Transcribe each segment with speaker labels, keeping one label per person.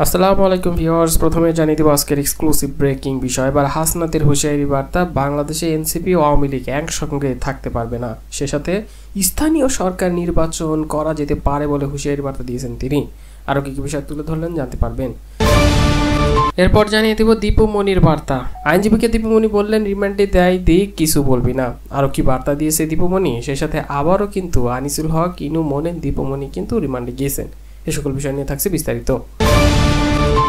Speaker 1: আসসালামু আলাইকুম ভিউয়ার্স, প্রথমে জানিয়ে দেব আজকের এক্সক্লুসিভ ব্রেকিং বিষয়। এবার হাসনাতের হুঁশিয়ারি বার্তা, বাংলাদেশে এনসিপি ও আওয়ামী লীগ একসঙ্গে থাকতে পারবে না। সে সাথে স্থানীয় সরকার নির্বাচন করা যেতে পারে বলে হুঁশিয়ারি বার্তা দিয়েছেন তিনি। আরও কি কি বিষয় তুলে ধরলেন জানতে পারবেন। এরপর জানিয়ে দেব দীপুমণির বার্তা। আইনজীবীকে দীপুমণি বললেন, রিমান্ডে দেয় দিক, কিছু বলবি না। আরও কি বার্তা দিয়েছে দীপুমণি। সে সাথে আবারও কিন্তু আনিসুল হক, ইনু মোনেন, দীপুমণি কিন্তু রিমান্ডে গিয়েছেন। এ সকল বিষয় নিয়ে থাকছে বিস্তারিত।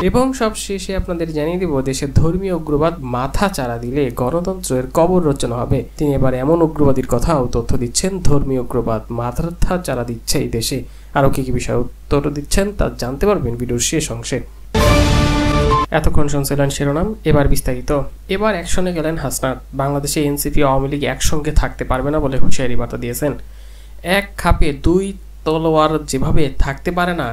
Speaker 1: এবং সব শেষে আপনাদের জানিয়ে দিব, দেশের ধর্মীয় উগ্রবাদ মাথা চাড়া দিলে গণতন্ত্রের কবর রচনা হবে। তিনি এবার এমন উগ্রবাদীর কথাও তথ্য দিচ্ছেন, ধর্মীয় উগ্রবাদ মাথা চাড়া দিচ্ছে এই দেশে। আরও কি কি বিষয় উত্তর দিচ্ছেন তা জানতে পারবেন ভিডিওর শেষ অংশে। এতক্ষণ শুনছিলেন শিরোনাম, এবার বিস্তারিত। এবার অ্যাকশনে গেলেন হাসনাত। বাংলাদেশে এনসিপি ও আওয়ামী লীগ একসঙ্গে থাকতে পারবে না বলে হুঁশিয়ারি বার্তা দিয়েছেন। এক খাপে দুই তলোয়ার যেভাবে থাকতে পারে না,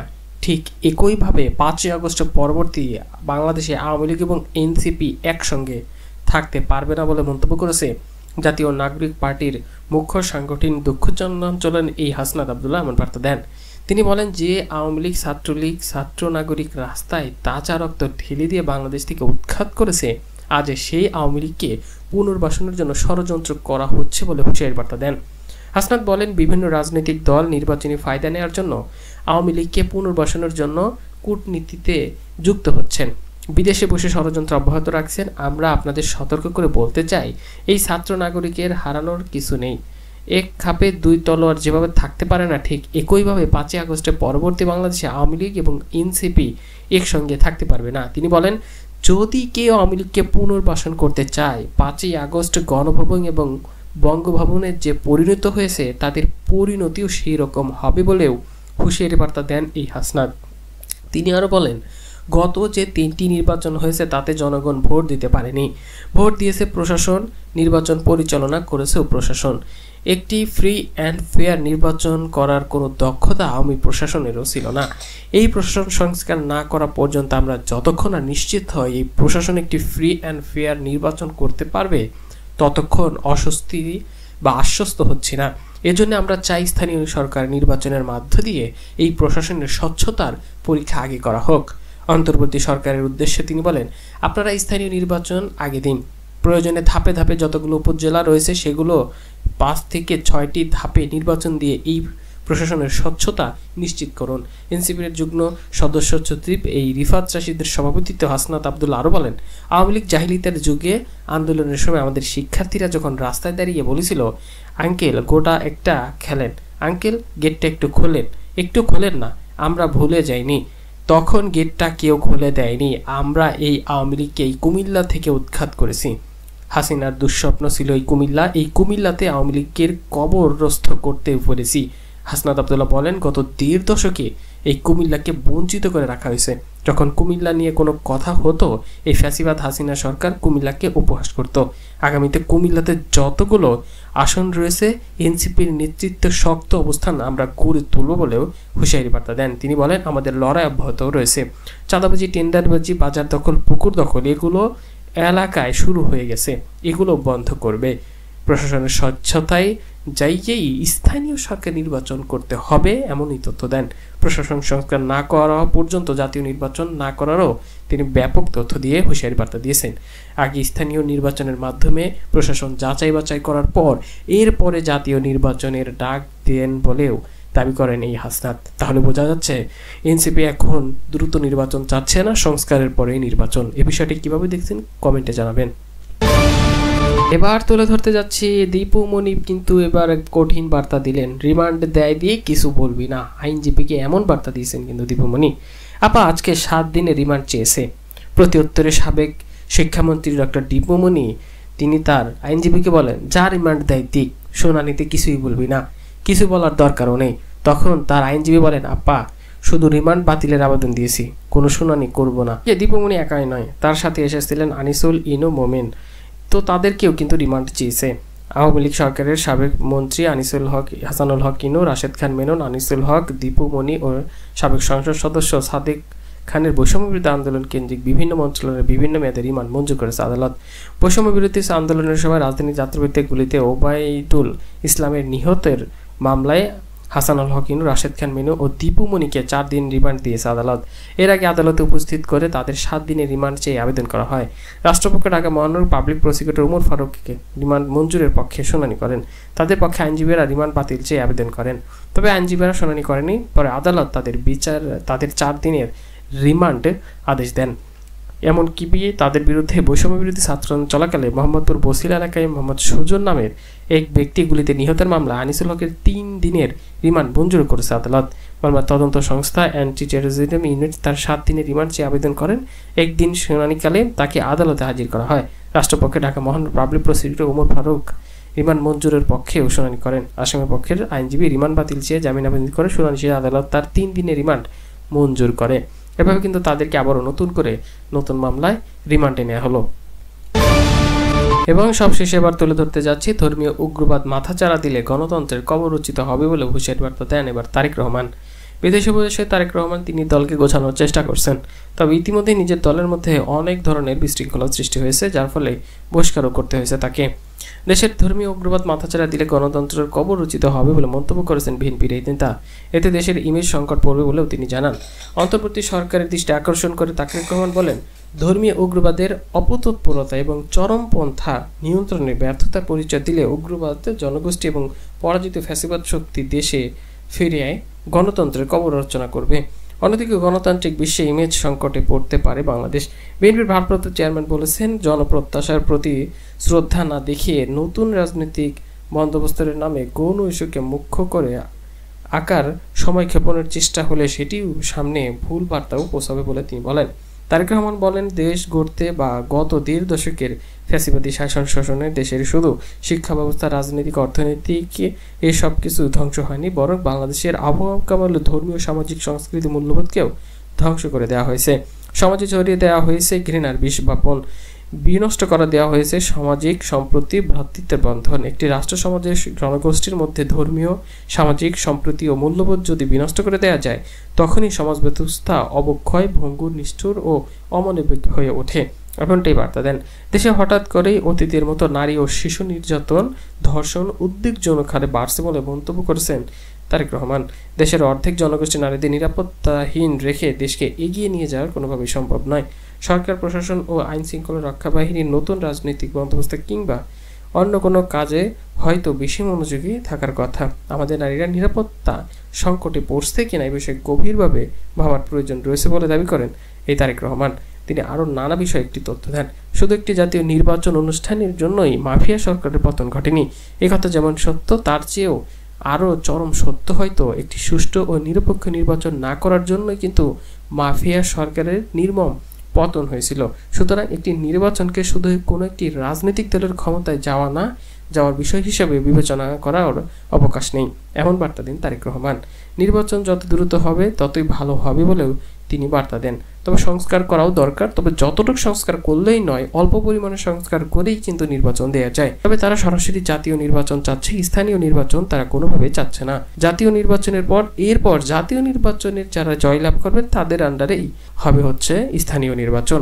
Speaker 1: ঠিক একইভাবে 5ই আগস্ট পরবর্তী বাংলাদেশে আওয়ামী লীগ এবং এনসিপি একসঙ্গে থাকতে পারবে না বলে মন্তব্য করেছে জাতীয় নাগরিক পার্টির মুখ্য সাংগঠনিক দুঃখচন্দন এই হাসনাত আবদুল্লাহ এমন বার্তা দেন। তিনি বলেন যে আওয়ামী লীগ, ছাত্রলীগ, ছাত্র নাগরিক রাস্তায় তাজা রক্ত ঢেলে দিয়ে বাংলাদেশ থেকে উৎখাত করেছে, আজ সেই আওয়ামী লীগকে পুনর্বাসনের জন্য ষড়যন্ত্র করা হচ্ছে বলে হুঁশিয়ারি বার্তা দেন। হাসনাত বলেন, বিভিন্ন রাজনৈতিক দল নির্বাচনী ফায়দা নেওয়ার জন্য আওয়ামী লীগকে পুনর্বাসনের জন্য কূটনীতিতে যুক্ত হচ্ছেন, বিদেশে বসে ষড়যন্ত্র অব্যাহত রাখছেন। আমরা আপনাদের সতর্ক করে বলতে চাই, এই ছাত্র নাগরিকের হারানোর কিছু নেই। এক খাপে দুই তলোয়ার যেভাবে থাকতে পারে না, ঠিক একইভাবে 5ই আগস্টের পরবর্তী বাংলাদেশে আওয়ামী লীগ এবং এনসিপি একসঙ্গে থাকতে পারবে না। তিনি বলেন, যদি কেউ আওয়ামী লীগকে পুনর্বাসন করতে চায়, 5ই আগস্ট গণভবন এবং বঙ্গভবনের যে পরিণত হয়েছে তাদের পরিণতিও সেই রকম হবে বলেও হুঁশিয়ারি বার্তা দেন এই হাসনাত। তিনি আরও বলেন, গত যে 3টি নির্বাচন হয়েছে তাতে জনগণ ভোট দিতে পারেনি, ভোট দিয়েছে প্রশাসন, নির্বাচন পরিচালনা করেছেও প্রশাসন। একটি ফ্রি অ্যান্ড ফেয়ার নির্বাচন করার কোনো দক্ষতা আওয়ামী প্রশাসনেরও ছিল না। এই প্রশাসন সংস্কার না করা পর্যন্ত আমরা যতক্ষণ না নিশ্চিত হয় এই প্রশাসন একটি ফ্রি অ্যান্ড ফেয়ার নির্বাচন করতে পারবে, ততক্ষণ অস্বস্তি বা আশ্বস্ত হচ্ছি না। এজন্য আমরা চাই স্থানীয় সরকার নির্বাচনের মধ্য দিয়ে এই প্রশাসনের স্বচ্ছতার পরীক্ষা আগে করা হোক। অন্তর্বর্তী সরকারের উদ্দেশ্যে তিনি বলেন, আপনারা স্থানীয় নির্বাচন আগে দিন, প্রয়োজনে ধাপে ধাপে যতগুলো উপজেলা রয়েছে সেগুলো 5 থেকে 6টি ধাপে নির্বাচন দিয়ে এই প্রশাসনের স্বচ্ছতা নিশ্চিত করুন। এনসিপির যুগ্ম সদস্য সচিব এই রিফাত রাশিদের সভাপতিত্বে হাসনাত আবদুল্লাহ আরও বলেন, আওয়ামী লীগ জাহিলিয়াতের যুগে আন্দোলনের সময় আমাদের শিক্ষার্থীরা যখন রাস্তায় দাঁড়িয়ে বলেছিল, আঙ্কেল গোটা একটা খেলেন, আঙ্কেল গেটটা একটু খোলেন না, আমরা ভুলে যাইনি। তখন গেটটা কেউ খুলে দেয়নি। আমরা এই আওয়ামী লীগকে এই কুমিল্লা থেকে উৎখাত করেছি। হাসিনার দুঃস্বপ্ন ছিল এই কুমিল্লাতে আওয়ামী লীগের কবরস্থ করতে পেরেছি। হাসনাত আবদুল্লাহ বলেন, গত 1.5 দশকে এই কুমিল্লাকে বঞ্চিত করে রাখা হয়েছে। যখন কুমিল্লা নিয়ে কোনো কথা হতো, এই ফ্যাসিবাদ হাসিনা সরকার কুমিল্লাকে উপহাস করত। আগামীতে কুমিল্লাতে যতগুলো আসন রয়েছে, এনসিপির নেতৃত্বে শক্ত অবস্থান আমরা গড়ে তুলব বলেও হুঁশিয়ারি বার্তা দেন। তিনি বলেন, আমাদের লড়াই অব্যাহত রয়েছে। চাঁদাবাজি, টেন্ডারবাজি, বাজার দখল, পুকুর দখল এগুলো এলাকায় শুরু হয়ে গেছে, এগুলো বন্ধ করবে। প্রশাসনের স্বচ্ছতায় যাইয়েই স্থানীয় সরকার নির্বাচন করতে হবে এমনই তথ্য দেন। প্রশাসন সংস্কার না করা পর্যন্ত জাতীয় নির্বাচন না করারও তিনি ব্যাপক তথ্য দিয়ে হুঁশিয়ারি বার্তা দিয়েছেন। আগে স্থানীয় নির্বাচনের মাধ্যমে প্রশাসন যাচাই বাছাই করার পর এরপরে জাতীয় নির্বাচনের ডাক দেন বলেও দাবি করেন এই হাসনাত। তাহলে বোঝা যাচ্ছে এনসিপি এখন দ্রুত নির্বাচন চাচ্ছে না, সংস্কারের পরেই নির্বাচন। এই বিষয়টি কিভাবে দেখছেন কমেন্টে জানাবেন। এবার তুলে ধরতে যাচ্ছি, দীপুমণি কিন্তু এবার কঠিন বার্তা দিলেন, রিমান্ড দেয় দিয়ে কিছু বলবি না। আইনজীবীকে এমন বার্তা দিয়েছেন কিন্তু দীপুমণি। আপা আজকে 7 দিনের রিমান্ড চেয়েছে। প্রতি উত্তরে সাবেক শিক্ষামন্ত্রী ডক্টর দীপুমণি তিনি তার আইনজীবীকে বলেন, যা রিমান্ড দেয় দিক, শুনানিতে কিছুই বলবি না, কিছু বলার দরকারও নেই। তখন তার আইনজীবী বলেন, আপা শুধু রিমান্ড বাতিলের আবেদন দিয়েছি, কোনো শুনানি করব না। দীপুমণি একাই নয়, তার সাথে এসেছিলেন আনিসুল, ইনু, মোমেন, তো তাদেরকেও কিন্তু রিমান্ড চেয়েছে। আওয়ামী লীগ সরকারের সাবেক মন্ত্রী আনিসুল হক, হাসানুল হক ইনু, রাশেদ খান মেনন, আনিসুল হক, দীপুমণি ও সাবেক সংসদ সদস্য সাদেক খানের বৈষম্যবিরোধী আন্দোলন কেন্দ্রিক বিভিন্ন মন্ত্রণালয়ের বিভিন্ন মেয়াদে রিমান্ড মঞ্জুর করেছে আদালত। বৈষম্যবিরোধী আন্দোলনের সময় রাজধানী যাত্রাবাড়ীতে গুলিতে ওবায়দুল ইসলামের নিহতের মামলায় হাসানুল হক ইনু, রাশেদ খান মিনু ও দীপু মনিকে 4 দিন রিমান্ড দিয়েছে আদালত। এর আগে আদালতে উপস্থিত করে তাদের 7 দিনের রিমান্ড চেয়ে আবেদন করা হয়। রাষ্ট্রপক্ষ ঢাকা মহানগর পাবলিক প্রসিকিউটর উমর ফারুককে রিমান্ড মঞ্জুরের পক্ষে শুনানি করেন। তাদের পক্ষে আইনজীবীরা রিমান্ড বাতিল চেয়ে আবেদন করেন, তবে আইনজীবীরা শুনানি করেনি। পরে আদালত তাদের 4 দিনের রিমান্ড আদেশ দেন। এমনকি তাদের বিরুদ্ধে বৈষম্য বিরোধী ছাত্র আন্দোলন চলাকালে মোহাম্মদপুর বসিলা এলাকায় মোহাম্মদ সুজন নামের এক ব্যক্তি গুলিতে নিহতের মামলা আনিসুল হকের 3 দিনের রিমান্ড মঞ্জুর করেছে আদালত। মামলার তদন্ত সংস্থা অ্যান্টি টেরোরিজম ইউনিট তার 7 দিনের রিমান্ড চেয়ে আবেদন করেন। একদিন শুনানিকালে তাকে আদালতে হাজির করা হয়। রাষ্ট্রপক্ষে ঢাকা মহানগর public prosecutor Umar Faruk remand মঞ্জুরের পক্ষেও শুনানি করেন। আসামি পক্ষের আইনজীবী রিমান্ড বাতিল চেয়ে জামিন আবেদন করে শুনানি শেষে আদালত তার 3 দিনের রিমান্ড মঞ্জুর করে। এভাবে কিন্তু তাদেরকে আবারও নতুন মামলায় রিমান্ডে নেওয়া হলো। এবং সবশেষে এবার তুলে ধরতে যাচ্ছি, ধর্মীয় উগ্রবাদ মাথাচাড়া দিলে গণতন্ত্রের কবর রচিত হবে বলে হুঁশিয়ারি বার্তা দেন এবার তারেক রহমান। বিদেশে উপদেশে তারেক রহমান তিনি দলকে গোছানোর চেষ্টা করছেন, তবে ইতিমধ্যে নিজের দলের মধ্যে অনেক ধরনের বিশৃঙ্খলা সৃষ্টি হয়েছে, যার ফলে বহিষ্কারও করতে হয়েছে তাকে। দেশের ধর্মীয় উগ্রবাদ মাথাচাড়া দিলে গণতন্ত্রের কবর রচিত হবে বলে মন্তব্য করেছেন বিএনপির এই নেতা। এতে দেশের ইমেজ সংকট পড়বে বলেও তিনি জানান। অন্তর্বর্তী সরকারের দৃষ্টি আকর্ষণ করে তারেক রহমান বলেন, ধর্মীয় উগ্রবাদের অপতৎপরতা এবং চরমপন্থা নিয়ন্ত্রণে ব্যর্থতার পরিচয় দিলে উগ্রবাদ জনগোষ্ঠী এবং পরাজিত ফ্যাসিবাদ শক্তি দেশে ফিরিয়ে গণতন্ত্রের কবর রচনা করবে। অন্যদিকে গণতান্ত্রিক বিশ্বে ইমেজ সংকটে পড়তে পারে বাংলাদেশ। বিএনপির ভারপ্রাপ্ত চেয়ারম্যান বলেছেন, জনপ্রত্যাশার প্রতি শ্রদ্ধা না দেখিয়ে নতুন রাজনৈতিক বন্দোবস্তের নামে গৌণ ইস্যুকে মুখ্য করে আকার সময় ক্ষেপণের চেষ্টা হলে সেটিও সামনে ভুল বার্তাও পৌঁছাবে বলে তিনি বলেন। তারেক রহমান বলেন, দেশ গড়তে বা গত 1.5 দশকের ফ্যাসিবাদী শাসন শোষণে দেশের শুধু শিক্ষা ব্যবস্থা, রাজনৈতিক, অর্থনৈতিক এসব কিছু ধ্বংস হয়নি, বরং বাংলাদেশের আবহাওয়া ধর্মীয়, সামাজিক, সংস্কৃতি মূল্যবোধকেও ধ্বংস করে দেওয়া হয়েছে। সমাজে ছড়িয়ে দেওয়া হয়েছে ঘৃণার বিষ বপন, বিনষ্ট করা দেওয়া হয়েছে সামাজিক সম্প্রতি, ভ্রাতৃত্বের বন্ধন। একটি রাষ্ট্র সমাজের জনগোষ্ঠীর মধ্যে ধর্মীয়, সামাজিক সম্প্রতি ও মূল্যবোধ যদি বিনষ্ট করে দেওয়া যায়, তখনই সমাজ ব্যবস্থা অবক্ষয়, ভঙ্গুর, নিষ্ঠুর ও অমানবিক হয়ে ওঠে। এমনটাই বার্তা দেন। দেশে হঠাৎ করেই অতীতের মতো নারী ও শিশু নির্যাতন, ধর্ষণ উদ্বেগজনক হারে বাড়ছে বলে মন্তব্য করেছেন তারেক রহমান। দেশের অর্ধেক জনগোষ্ঠী নারীদের নিরাপত্তাহীন রেখে দেশকে এগিয়ে নিয়ে যাওয়ার কোনোভাবেই সম্ভব নয়। সরকার, প্রশাসন ও আইন শৃঙ্খলা রক্ষা বাহিনীর নতুন রাজনৈতিক বন্দোবস্ত কিংবা অন্য কোনো কাজে হয়তো বেশি মনোযোগী থাকার কথা। আমাদের নারীরা নিরাপত্তা সংকটে পড়ছে কিনা এই বিষয়ে গভীরভাবে ভাবার প্রয়োজন রয়েছে বলে দাবি করেন এই তারেক রহমান। তিনি আরও নানা বিষয়ে একটি তথ্য দেন, শুধু একটি জাতীয় নির্বাচন অনুষ্ঠানের জন্যই মাফিয়া সরকারের পতন ঘটেনি। একথা যেমন সত্য, তার চেয়েও আরও চরম সত্য হয়তো একটি সুষ্ঠু ও নিরপেক্ষ নির্বাচন না করার জন্যই কিন্তু মাফিয়া সরকারের নির্মম পতন হয়েছিল। সুতরাং একটি নির্বাচনকে শুধু কোনো একটি রাজনৈতিক দলের ক্ষমতায় যাওয়ার বিষয় হিসেবে বিবেচনা করার অবকাশ নেই, এমন বার্তা দেন তারেক রহমান। নির্বাচন যত দ্রুত হবে ততই ভালো হবে বলেও তিনি বার্তা দেন। তবে সংস্কার করাও দরকার, তবে যতটুকু সংস্কার করলেই নয়, অল্প পরিমাণে সংস্কার করেই কিন্তু নির্বাচন দেওয়া যায়। তবে তারা সরাসরি জাতীয় নির্বাচন চাচ্ছে, স্থানীয় নির্বাচন তারা কোনোভাবে চাচ্ছে না। জাতীয় নির্বাচনের এরপর জাতীয় নির্বাচনের যারা জয়লাভ করবেন তাদের আন্ডারেই হবে স্থানীয় নির্বাচন।